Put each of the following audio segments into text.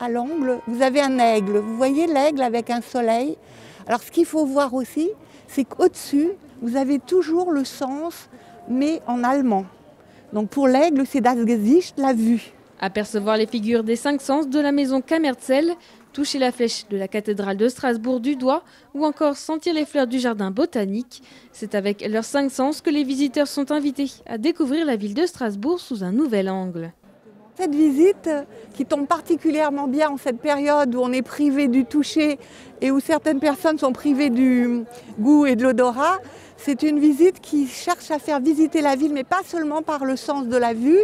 à l'angle, vous avez un aigle. Vous voyez l'aigle avec un soleil. Alors ce qu'il faut voir aussi, c'est qu'au-dessus, vous avez toujours le sens, mais en allemand. Donc pour l'aigle, c'est das Gesicht, la vue. Apercevoir les figures des 5 sens de la maison Kamerzel, toucher la flèche de la cathédrale de Strasbourg du doigt ou encore sentir les fleurs du jardin botanique. C'est avec leurs 5 sens que les visiteurs sont invités à découvrir la ville de Strasbourg sous un nouvel angle. Cette visite, qui tombe particulièrement bien en cette période où on est privé du toucher et où certaines personnes sont privées du goût et de l'odorat, c'est une visite qui cherche à faire visiter la ville, mais pas seulement par le sens de la vue,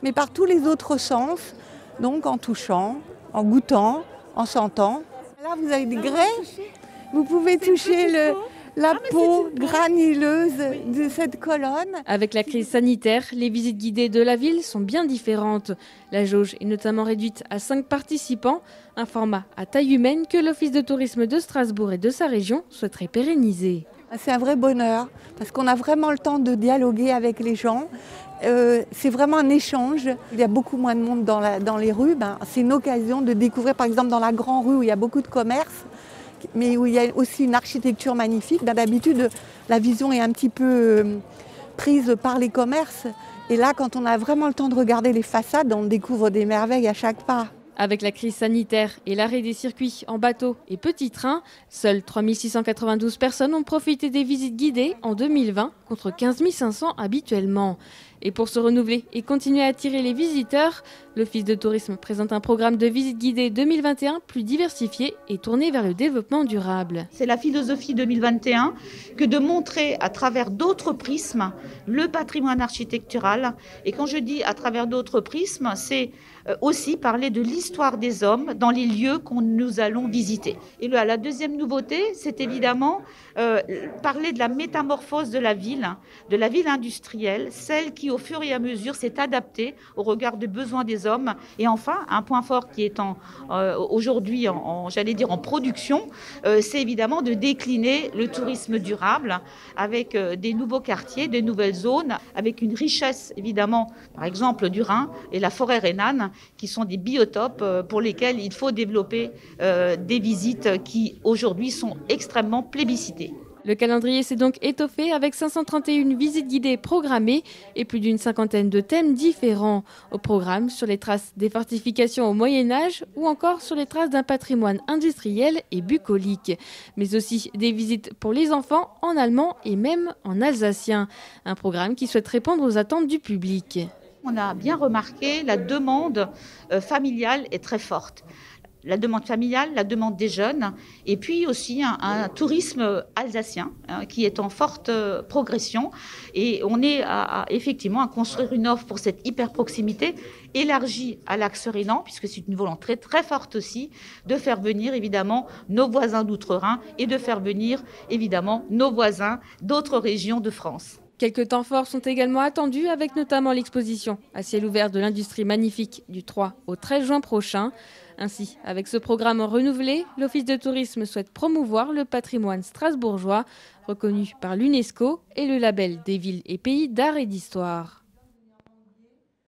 mais par tous les autres sens, donc en touchant, en goûtant, en sentant. Là, vous avez des grès, vous pouvez toucher la peau granuleuse de cette colonne. Avec la crise sanitaire, les visites guidées de la ville sont bien différentes. La jauge est notamment réduite à 5 participants, un format à taille humaine que l'Office de tourisme de Strasbourg et de sa région souhaiterait pérenniser. C'est un vrai bonheur parce qu'on a vraiment le temps de dialoguer avec les gens. C'est vraiment un échange. Il y a beaucoup moins de monde dans les rues. C'est une occasion de découvrir, par exemple, dans la grande rue où il y a beaucoup de commerces, mais où il y a aussi une architecture magnifique. D'habitude, la vision est un petit peu prise par les commerces. Et là, quand on a vraiment le temps de regarder les façades, on découvre des merveilles à chaque pas. Avec la crise sanitaire et l'arrêt des circuits en bateau et petits trains, seules 3 692 personnes ont profité des visites guidées en 2020 contre 15 500 habituellement. Et pour se renouveler et continuer à attirer les visiteurs, l'Office de tourisme présente un programme de visites guidées 2021 plus diversifié et tourné vers le développement durable. C'est la philosophie 2021 que de montrer à travers d'autres prismes le patrimoine architectural. Et quand je dis à travers d'autres prismes, c'est aussi parler de l'histoire des hommes dans les lieux que nous allons visiter. Et la deuxième nouveauté, c'est évidemment parler de la métamorphose de la ville industrielle, celle qui au fur et à mesure s'est adaptée au regard des besoins des hommes. Et enfin, un point fort qui est aujourd'hui en production, c'est évidemment de décliner le tourisme durable avec des nouveaux quartiers, des nouvelles zones, avec une richesse évidemment, par exemple du Rhin et la forêt rhénane, qui sont des biotopes pour lesquels il faut développer des visites qui aujourd'hui sont extrêmement plébiscitées. Le calendrier s'est donc étoffé avec 531 visites guidées programmées et plus d'une cinquantaine de thèmes différents. Au programme, sur les traces des fortifications au Moyen-Âge ou encore sur les traces d'un patrimoine industriel et bucolique. Mais aussi des visites pour les enfants en allemand et même en alsacien. Un programme qui souhaite répondre aux attentes du public. On a bien remarqué la demande familiale est très forte. La demande familiale, la demande des jeunes, et puis aussi un tourisme alsacien qui est en forte progression. Et on est effectivement à construire une offre pour cette hyper proximité élargie à l'axe rhénan, puisque c'est une volonté très, très forte aussi de faire venir évidemment nos voisins d'outre-Rhin et de faire venir évidemment nos voisins d'autres régions de France. Quelques temps forts sont également attendus avec notamment l'exposition à ciel ouvert de l'industrie magnifique du 3 au 13 juin prochain. Ainsi, avec ce programme renouvelé, l'Office de tourisme souhaite promouvoir le patrimoine strasbourgeois, reconnu par l'UNESCO et le label des villes et pays d'art et d'histoire.